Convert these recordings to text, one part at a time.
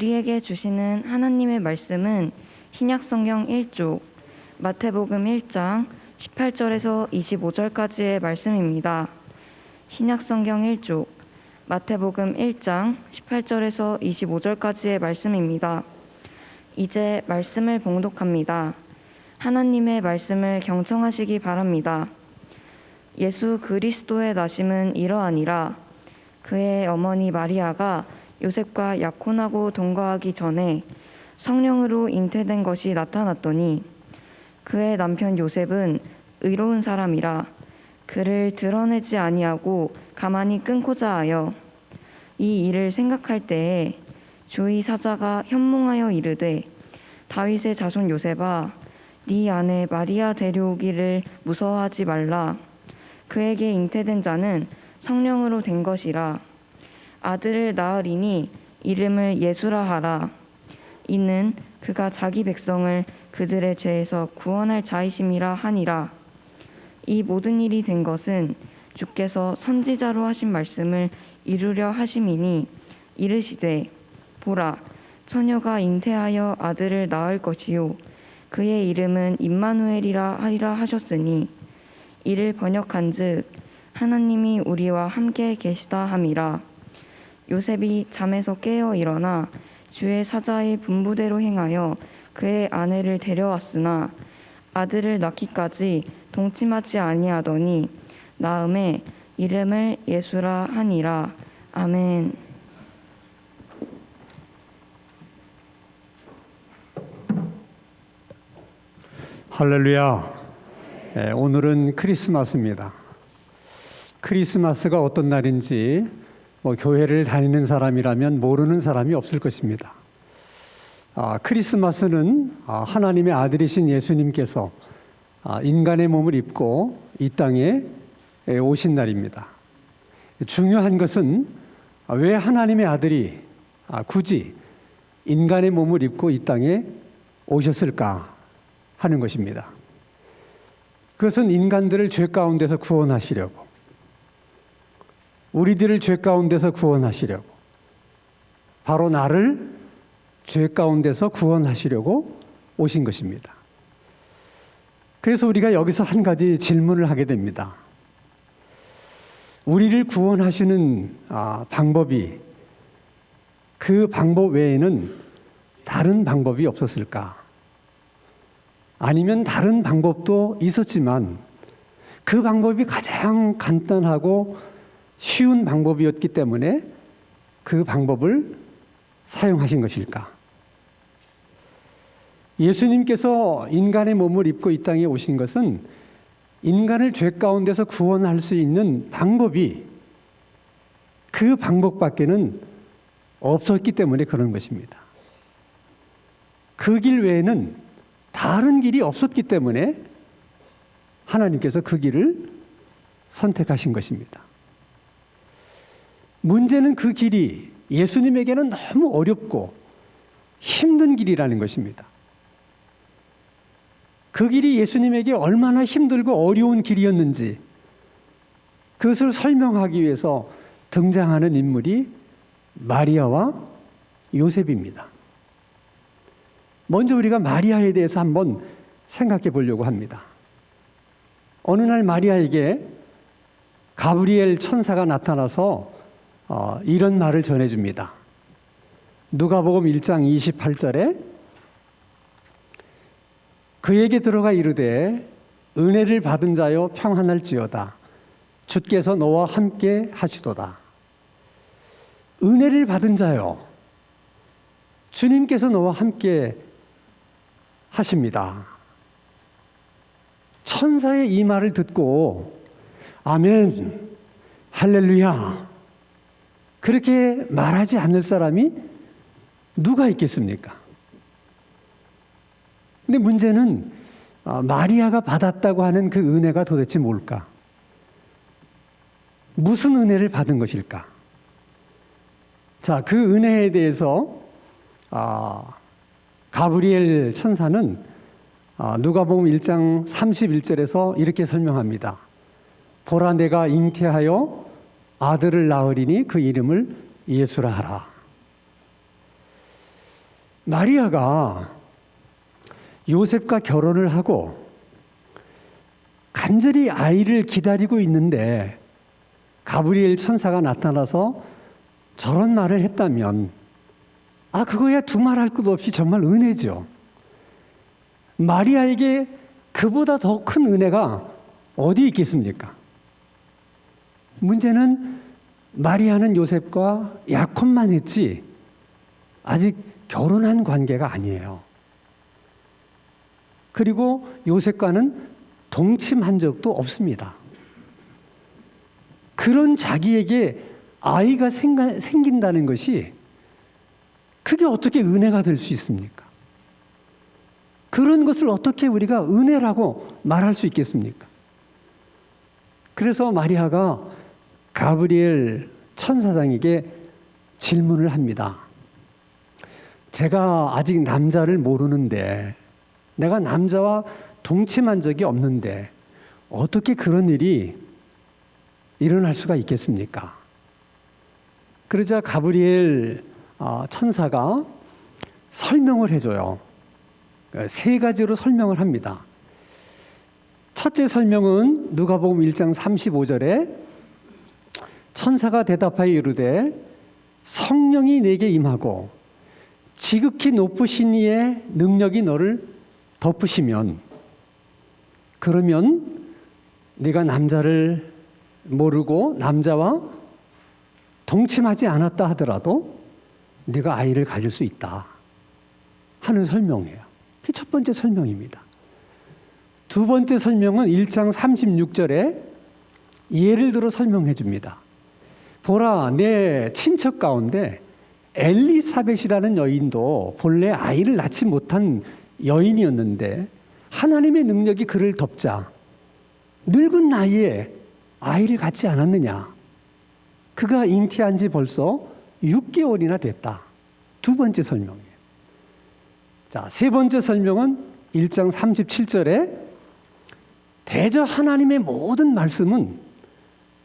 우리에게 주시는 하나님의 말씀은 신약성경 1조 마태복음 1장 18절에서 25절까지의 말씀입니다. 신약성경 1조 마태복음 1장 18절에서 25절까지의 말씀입니다. 이제 말씀을 봉독합니다. 하나님의 말씀을 경청하시기 바랍니다. 예수 그리스도의 나심은 이러하니라. 그의 어머니 마리아가 요셉과 약혼하고 동거하기 전에 성령으로 잉태된 것이 나타났더니 그의 남편 요셉은 의로운 사람이라 그를 드러내지 아니하고 가만히 끊고자 하여 이 일을 생각할 때에 주의 사자가 현몽하여 이르되 다윗의 자손 요셉아 네 아내 마리아 데려오기를 무서워하지 말라. 그에게 잉태된 자는 성령으로 된 것이라. 아들을 낳으리니 이름을 예수라 하라. 이는 그가 자기 백성을 그들의 죄에서 구원할 자이심이라 하니라. 이 모든 일이 된 것은 주께서 선지자로 하신 말씀을 이루려 하심이니 이르시되 보라 처녀가 잉태하여 아들을 낳을 것이요 그의 이름은 임마누엘이라 하리라 하셨으니 이를 번역한즉 하나님이 우리와 함께 계시다 함이라. 요셉이 잠에서 깨어 일어나 주의 사자의 분부대로 행하여 그의 아내를 데려왔으나 아들을 낳기까지 동침하지 아니하더니 낳음에 이름을 예수라 하니라. 아멘. 할렐루야. 오늘은 크리스마스입니다. 크리스마스가 어떤 날인지 교회를 다니는 사람이라면 모르는 사람이 없을 것입니다. 크리스마스는 하나님의 아들이신 예수님께서 인간의 몸을 입고 이 땅에 오신 날입니다. 중요한 것은 왜 하나님의 아들이 굳이 인간의 몸을 입고 이 땅에 오셨을까 하는 것입니다. 그것은 인간들을 죄 가운데서 구원하시려고, 우리들을 죄 가운데서 구원하시려고, 바로 나를 죄 가운데서 구원하시려고 오신 것입니다. 그래서 우리가 여기서 한 가지 질문을 하게 됩니다. 우리를 구원하시는 방법이 그 방법 외에는 다른 방법이 없었을까? 아니면 다른 방법도 있었지만 그 방법이 가장 간단하고 쉬운 방법이었기 때문에 그 방법을 사용하신 것일까? 예수님께서 인간의 몸을 입고 이 땅에 오신 것은 인간을 죄 가운데서 구원할 수 있는 방법이 그 방법밖에는 없었기 때문에 그런 것입니다. 그 길 외에는 다른 길이 없었기 때문에 하나님께서 그 길을 선택하신 것입니다. 문제는 그 길이 예수님에게는 너무 어렵고 힘든 길이라는 것입니다. 그 길이 예수님에게 얼마나 힘들고 어려운 길이었는지 그것을 설명하기 위해서 등장하는 인물이 마리아와 요셉입니다. 먼저 우리가 마리아에 대해서 한번 생각해 보려고 합니다. 어느 날 마리아에게 가브리엘 천사가 나타나서 이런 말을 전해줍니다. 누가복음 1장 28절에 그에게 들어가 이르되 은혜를 받은 자여 평안할지어다. 주께서 너와 함께 하시도다. 은혜를 받은 자여, 주님께서 너와 함께 하십니다. 천사의 이 말을 듣고 아멘, 할렐루야 그렇게 말하지 않을 사람이 누가 있겠습니까? 근데 문제는 마리아가 받았다고 하는 그 은혜가 도대체 뭘까? 무슨 은혜를 받은 것일까? 자, 그 은혜에 대해서 가브리엘 천사는 누가복음 1장 31절에서 이렇게 설명합니다. 보라 내가 잉태하여 아들을 낳으리니 그 이름을 예수라 하라. 마리아가 요셉과 결혼을 하고 간절히 아이를 기다리고 있는데 가브리엘 천사가 나타나서 저런 말을 했다면 그거야 두말할 것도 없이 정말 은혜죠. 마리아에게 그보다 더 큰 은혜가 어디 있겠습니까? 문제는 마리아는 요셉과 약혼만 했지 아직 결혼한 관계가 아니에요. 그리고 요셉과는 동침한 적도 없습니다. 그런 자기에게 아이가 생긴다는 것이 그게 어떻게 은혜가 될 수 있습니까? 그런 것을 어떻게 우리가 은혜라고 말할 수 있겠습니까? 그래서 마리아가 가브리엘 천사장에게 질문을 합니다. 제가 아직 남자를 모르는데, 내가 남자와 동침한 적이 없는데 어떻게 그런 일이 일어날 수가 있겠습니까? 그러자 가브리엘 천사가 설명을 해줘요. 세 가지로 설명을 합니다. 첫째 설명은 누가복음 1장 35절에 천사가 대답하여 이르되 성령이 내게 임하고 지극히 높으신 이의 능력이 너를 덮으시면, 그러면 네가 남자를 모르고 남자와 동침하지 않았다 하더라도 네가 아이를 가질 수 있다 하는 설명이에요. 그게 첫 번째 설명입니다. 두 번째 설명은 1장 36절에 예를 들어 설명해 줍니다. 보라, 내 친척 가운데 엘리사벳이라는 여인도 본래 아이를 낳지 못한 여인이었는데 하나님의 능력이 그를 덮자 늙은 나이에 아이를 갖지 않았느냐. 그가 잉태한 지 벌써 6개월이나 됐다. 두 번째 설명이에요. 자, 세 번째 설명은 1장 37절에 대저 하나님의 모든 말씀은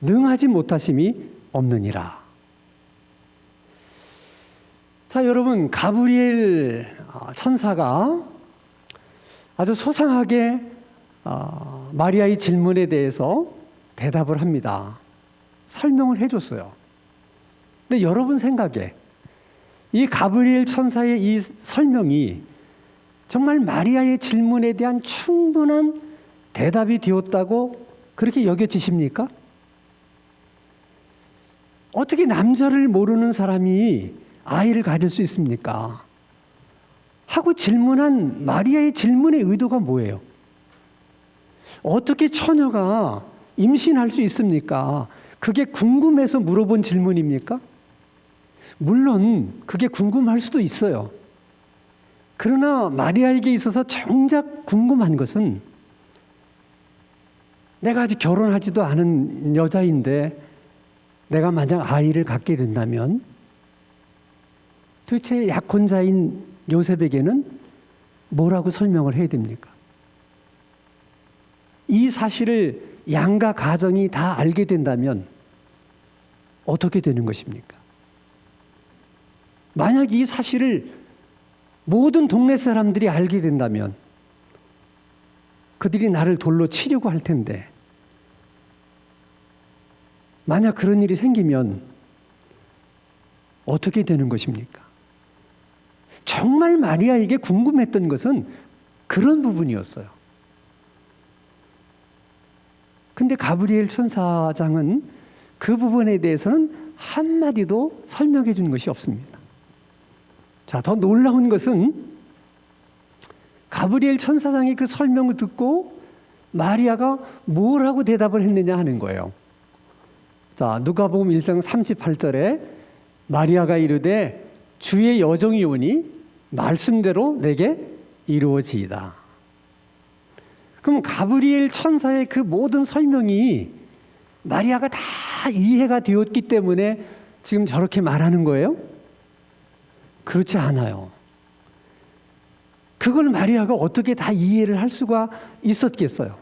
능하지 못하심이 없느니라. 자, 여러분, 가브리엘 천사가 아주 소상하게 마리아의 질문에 대해서 대답을 합니다. 설명을 해줬어요. 근데 여러분 생각에 이 가브리엘 천사의 이 설명이 정말 마리아의 질문에 대한 충분한 대답이 되었다고 그렇게 여겨지십니까? 어떻게 남자를 모르는 사람이 아이를 가질 수 있습니까? 하고 질문한 마리아의 질문의 의도가 뭐예요? 어떻게 처녀가 임신할 수 있습니까? 그게 궁금해서 물어본 질문입니까? 물론 그게 궁금할 수도 있어요. 그러나 마리아에게 있어서 정작 궁금한 것은 내가 아직 결혼하지도 않은 여자인데 내가 만약 아이를 갖게 된다면 도대체 약혼자인 요셉에게는 뭐라고 설명을 해야 됩니까? 이 사실을 양가 가정이 다 알게 된다면 어떻게 되는 것입니까? 만약 이 사실을 모든 동네 사람들이 알게 된다면 그들이 나를 돌로 치려고 할 텐데, 만약 그런 일이 생기면 어떻게 되는 것입니까? 정말 마리아에게 궁금했던 것은 그런 부분이었어요. 근데 가브리엘 천사장은 그 부분에 대해서는 한마디도 설명해 준 것이 없습니다. 자, 더 놀라운 것은 가브리엘 천사장의 그 설명을 듣고 마리아가 뭐라고 대답을 했느냐 하는 거예요. 자, 누가복음 1장 38절에 마리아가 이르되 주의 여종이 오니 말씀대로 내게 이루어지이다. 그럼 가브리엘 천사의 그 모든 설명이 마리아가 다 이해가 되었기 때문에 지금 저렇게 말하는 거예요? 그렇지 않아요. 그걸 마리아가 어떻게 다 이해를 할 수가 있었겠어요?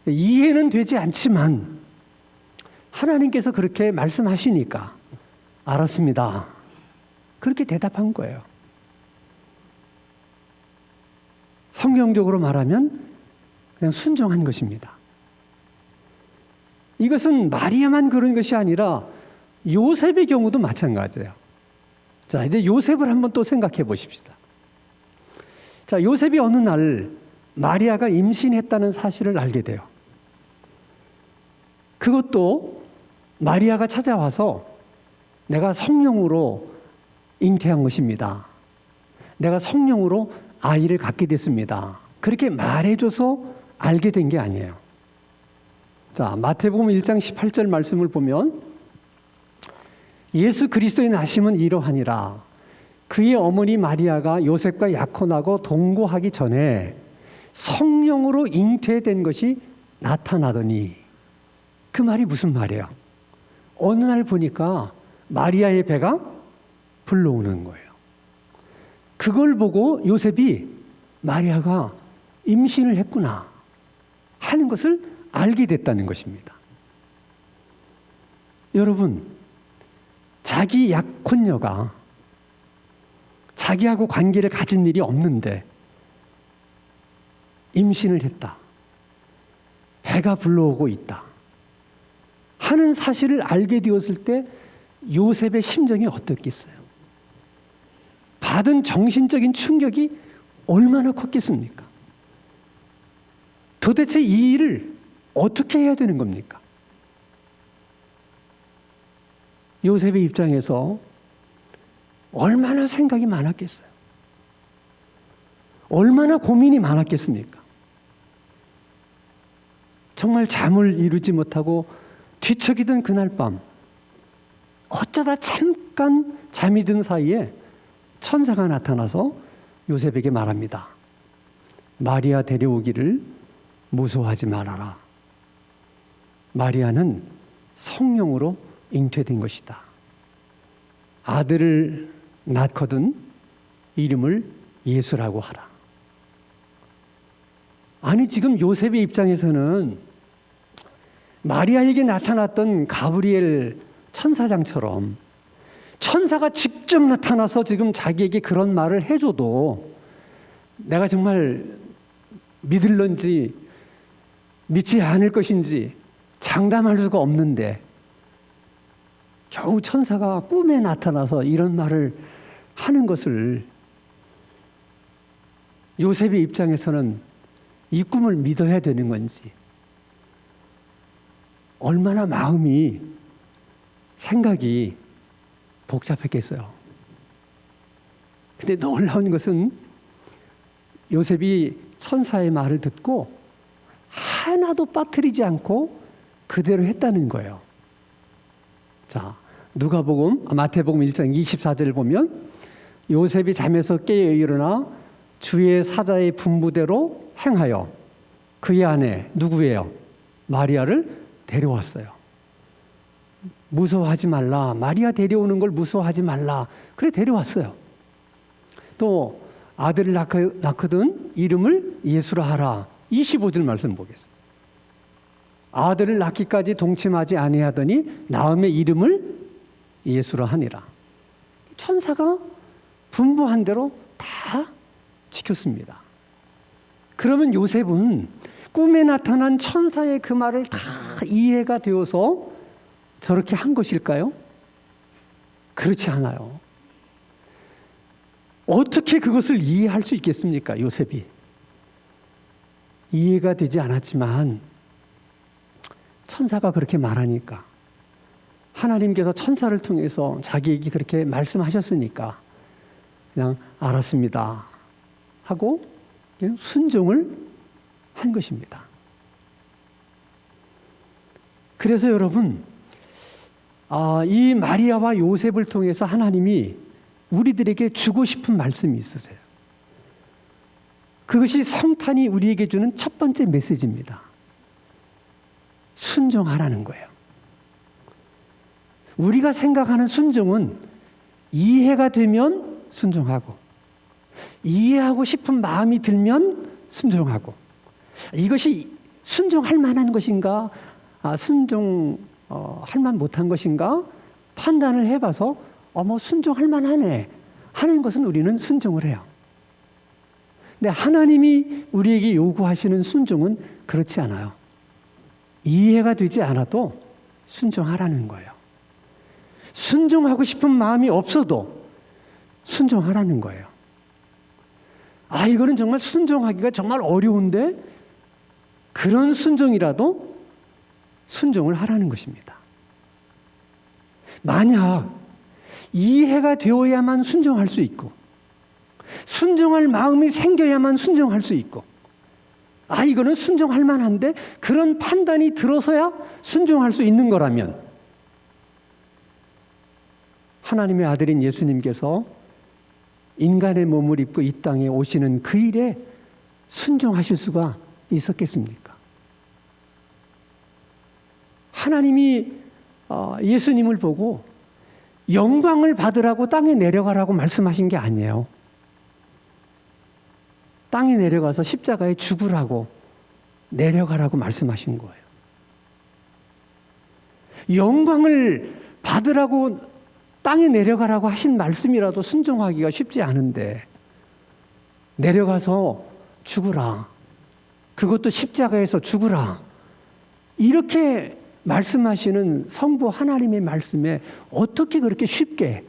이해는 되지 않지만 하나님께서 그렇게 말씀하시니까 알았습니다. 그렇게 대답한 거예요. 성경적으로 말하면 그냥 순종한 것입니다. 이것은 마리아만 그런 것이 아니라 요셉의 경우도 마찬가지예요. 자, 이제 요셉을 한번 또 생각해 보십시다. 자, 요셉이 어느 날 마리아가 임신했다는 사실을 알게 돼요. 그것도 마리아가 찾아와서 내가 성령으로 잉태한 것입니다. 내가 성령으로 아이를 갖게 됐습니다. 그렇게 말해줘서 알게 된 게 아니에요. 자, 마태복음 1장 18절 말씀을 보면 예수 그리스도의 나심은 이러하니라. 그의 어머니 마리아가 요셉과 약혼하고 동거하기 전에 성령으로 잉태된 것이 나타나더니, 그 말이 무슨 말이에요? 어느 날 보니까 마리아의 배가 불러오는 거예요. 그걸 보고 요셉이 마리아가 임신을 했구나 하는 것을 알게 됐다는 것입니다. 여러분, 자기 약혼녀가 자기하고 관계를 가진 일이 없는데 임신을 했다, 배가 불러오고 있다 하는 사실을 알게 되었을 때 요셉의 심정이 어떻겠어요? 받은 정신적인 충격이 얼마나 컸겠습니까? 도대체 이 일을 어떻게 해야 되는 겁니까? 요셉의 입장에서 얼마나 생각이 많았겠어요? 얼마나 고민이 많았겠습니까? 정말 잠을 이루지 못하고 뒤척이던 그날 밤, 어쩌다 잠깐 잠이 든 사이에 천사가 나타나서 요셉에게 말합니다. 마리아 데려오기를 무서워하지 말아라. 마리아는 성령으로 잉태된 것이다. 아들을 낳거든 이름을 예수라고 하라. 아니, 지금 요셉의 입장에서는 마리아에게 나타났던 가브리엘 천사장처럼 천사가 직접 나타나서 지금 자기에게 그런 말을 해줘도 내가 정말 믿을런지 믿지 않을 것인지 장담할 수가 없는데, 겨우 천사가 꿈에 나타나서 이런 말을 하는 것을 요셉의 입장에서는 이 꿈을 믿어야 되는 건지 얼마나 마음이, 생각이 복잡했겠어요. 근데 놀라운 것은 요셉이 천사의 말을 듣고 하나도 빠뜨리지 않고 그대로 했다는 거예요. 자, 마태복음 1장 24절을 보면 요셉이 잠에서 깨어 일어나 주의 사자의 분부대로 행하여 그의 아내 누구예요? 마리아를 데려왔어요. 무서워하지 말라. 마리아 데려오는 걸 무서워하지 말라. 그래 데려왔어요. 또 아들을 낳거든 이름을 예수라 하라. 25절 말씀 보겠습니다. 아들을 낳기까지 동침하지 아니하더니 낳음의 이름을 예수라 하니라. 천사가 분부한 대로 다 지켰습니다. 그러면 요셉은 꿈에 나타난 천사의 그 말을 다 이해가 되어서 저렇게 한 것일까요? 그렇지 않아요. 어떻게 그것을 이해할 수 있겠습니까? 요셉이 이해가 되지 않았지만 천사가 그렇게 말하니까, 하나님께서 천사를 통해서 자기에게 그렇게 말씀하셨으니까 그냥 알았습니다 하고 그냥 순종을 한 것입니다. 그래서 여러분, 이 마리아와 요셉을 통해서 하나님이 우리들에게 주고 싶은 말씀이 있으세요. 그것이 성탄이 우리에게 주는 첫 번째 메시지입니다. 순종하라는 거예요. 우리가 생각하는 순종은 이해가 되면 순종하고, 이해하고 싶은 마음이 들면 순종하고, 이것이 순종할 만한 것인가, 순종할 만 못한 것인가 판단을 해봐서 뭐 순종할 만하네 하는 것은 우리는 순종을 해요. 근데 하나님이 우리에게 요구하시는 순종은 그렇지 않아요. 이해가 되지 않아도 순종하라는 거예요. 순종하고 싶은 마음이 없어도 순종하라는 거예요. 아, 이거는 정말 순종하기가 정말 어려운데 그런 순종이라도 순종을 하라는 것입니다. 만약 이해가 되어야만 순종할 수 있고 순종할 마음이 생겨야만 순종할 수 있고 아, 이거는 순종할 만한데 그런 판단이 들어서야 순종할 수 있는 거라면 하나님의 아들인 예수님께서 인간의 몸을 입고 이 땅에 오시는 그 일에 순종하실 수가 있었겠습니까? 하나님이 예수님을 보고 영광을 받으라고 땅에 내려가라고 말씀하신 게 아니에요. 땅에 내려가서 십자가에 죽으라고 내려가라고 말씀하신 거예요. 영광을 받으라고 땅에 내려가라고 하신 말씀이라도 순종하기가 쉽지 않은데 내려가서 죽으라. 그것도 십자가에서 죽으라. 이렇게 말씀하시는 성부 하나님의 말씀에 어떻게 그렇게 쉽게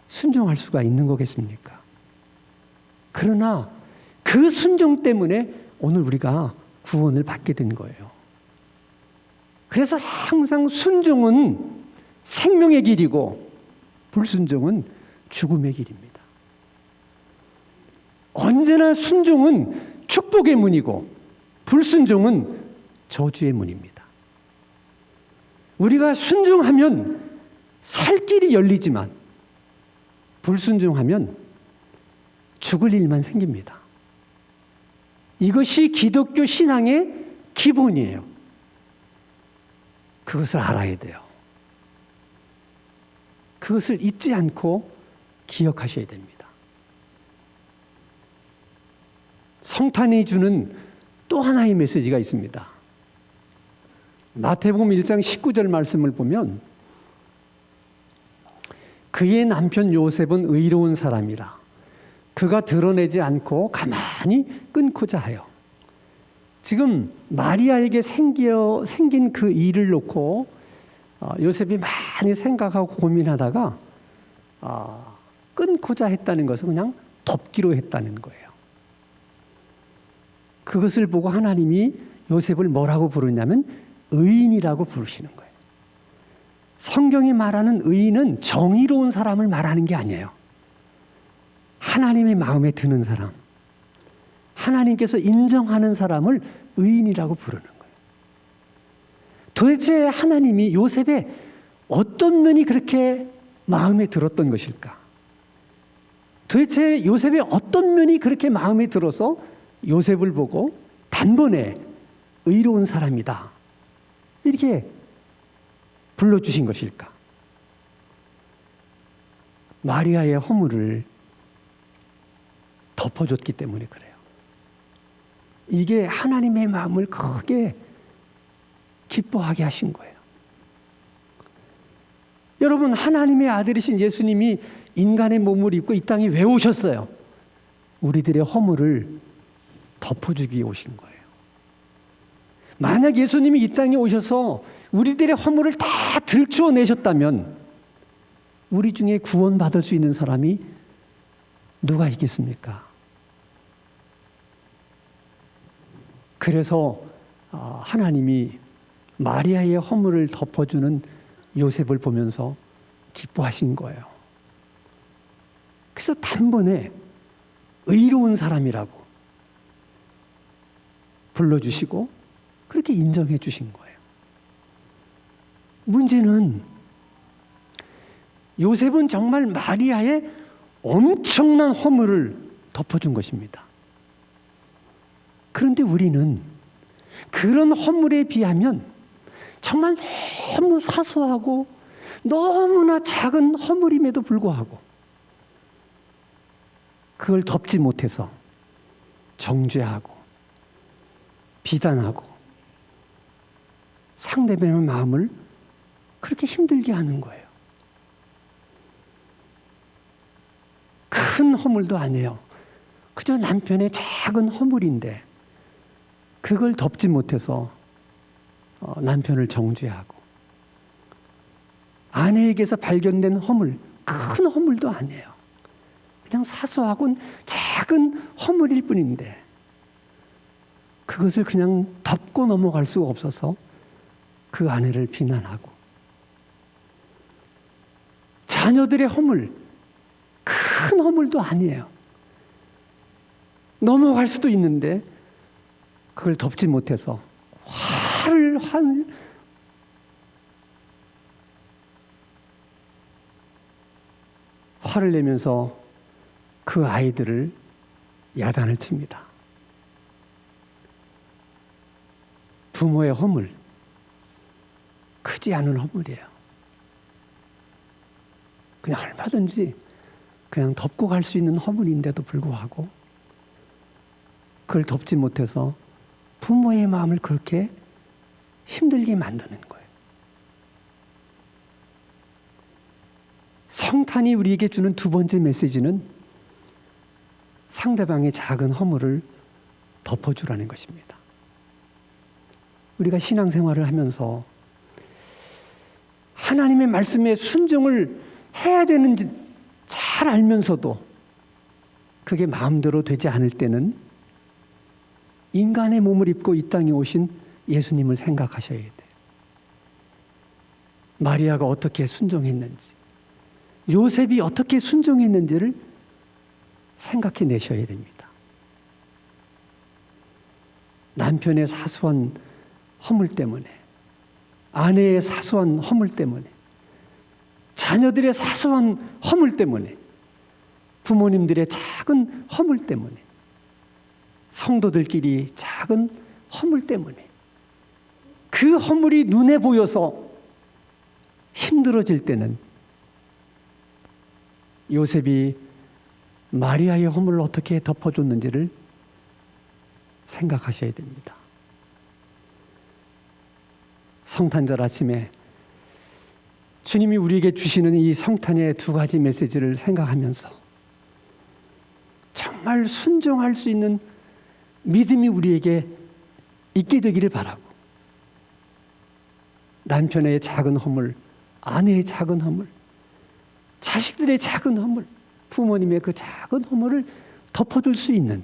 순종할 수가 있는 거겠습니까? 그러나 그 순종 때문에 오늘 우리가 구원을 받게 된 거예요. 그래서 항상 순종은 생명의 길이고 불순종은 죽음의 길입니다. 언제나 순종은 축복의 문이고 불순종은 저주의 문입니다. 우리가 순종하면 살 길이 열리지만 불순종하면 죽을 일만 생깁니다. 이것이 기독교 신앙의 기본이에요. 그것을 알아야 돼요. 그것을 잊지 않고 기억하셔야 됩니다. 성탄이 주는 또 하나의 메시지가 있습니다. 마태복음 1장 19절 말씀을 보면 그의 남편 요셉은 의로운 사람이라 그가 드러내지 않고 가만히 끊고자 하여. 지금 마리아에게 생긴 그 일을 놓고 요셉이 많이 생각하고 고민하다가 끊고자 했다는 것은 그냥 덮기로 했다는 거예요. 그것을 보고 하나님이 요셉을 뭐라고 부르냐면 의인이라고 부르시는 거예요. 성경이 말하는 의인은 정의로운 사람을 말하는 게 아니에요. 하나님의 마음에 드는 사람, 하나님께서 인정하는 사람을 의인이라고 부르는 거예요. 도대체 하나님이 요셉의 어떤 면이 그렇게 마음에 들었던 것일까? 도대체 요셉의 어떤 면이 그렇게 마음에 들어서 요셉을 보고 단번에 의로운 사람이다 이렇게 불러주신 것일까? 마리아의 허물을 덮어줬기 때문에 그래요. 이게 하나님의 마음을 크게 기뻐하게 하신 거예요. 여러분, 하나님의 아들이신 예수님이 인간의 몸을 입고 이 땅에 왜 오셨어요? 우리들의 허물을 덮어주기 위해 오신 거예요. 만약 예수님이 이 땅에 오셔서 우리들의 허물을 다 들추어내셨다면 우리 중에 구원받을 수 있는 사람이 누가 있겠습니까? 그래서 하나님이 마리아의 허물을 덮어주는 요셉을 보면서 기뻐하신 거예요. 그래서 단번에 의로운 사람이라고 불러주시고 그렇게 인정해 주신 거예요. 문제는 요셉은 정말 마리아의 엄청난 허물을 덮어준 것입니다. 그런데 우리는 그런 허물에 비하면 정말 너무 사소하고 너무나 작은 허물임에도 불구하고 그걸 덮지 못해서 정죄하고 비난하고 상대방의 마음을 그렇게 힘들게 하는 거예요. 큰 허물도 아니에요. 그저 남편의 작은 허물인데 그걸 덮지 못해서 남편을 정죄하고, 아내에게서 발견된 허물, 큰 허물도 아니에요. 그냥 사소하고 작은 허물일 뿐인데 그것을 그냥 덮고 넘어갈 수가 없어서 그 아내를 비난하고, 자녀들의 허물, 큰 허물도 아니에요. 넘어갈 수도 있는데 그걸 덮지 못해서 화를 내면서 그 아이들을 야단을 칩니다. 부모의 허물, 크지 않은 허물이에요. 그냥 얼마든지 그냥 덮고 갈 수 있는 허물인데도 불구하고 그걸 덮지 못해서 부모의 마음을 그렇게 힘들게 만드는 거예요. 성탄이 우리에게 주는 두 번째 메시지는 상대방의 작은 허물을 덮어주라는 것입니다. 우리가 신앙생활을 하면서 하나님의 말씀에 순종을 해야 되는지 잘 알면서도 그게 마음대로 되지 않을 때는 인간의 몸을 입고 이 땅에 오신 예수님을 생각하셔야 돼요. 마리아가 어떻게 순종했는지, 요셉이 어떻게 순종했는지를 생각해 내셔야 됩니다. 남편의 사소한 허물 때문에, 아내의 사소한 허물 때문에, 자녀들의 사소한 허물 때문에, 부모님들의 작은 허물 때문에, 성도들끼리 작은 허물 때문에 그 허물이 눈에 보여서 힘들어질 때는 요셉이 마리아의 허물을 어떻게 덮어줬는지를 생각하셔야 됩니다. 성탄절 아침에 주님이 우리에게 주시는 이 성탄의 두 가지 메시지를 생각하면서 정말 순종할 수 있는 믿음이 우리에게 있게 되기를 바라고, 남편의 작은 허물, 아내의 작은 허물, 자식들의 작은 허물, 부모님의 그 작은 허물을 덮어줄 수 있는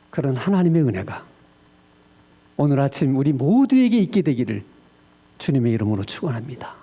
그런 하나님의 은혜가 오늘 아침 우리 모두에게 있게 되기를 주님의 이름으로 축원합니다.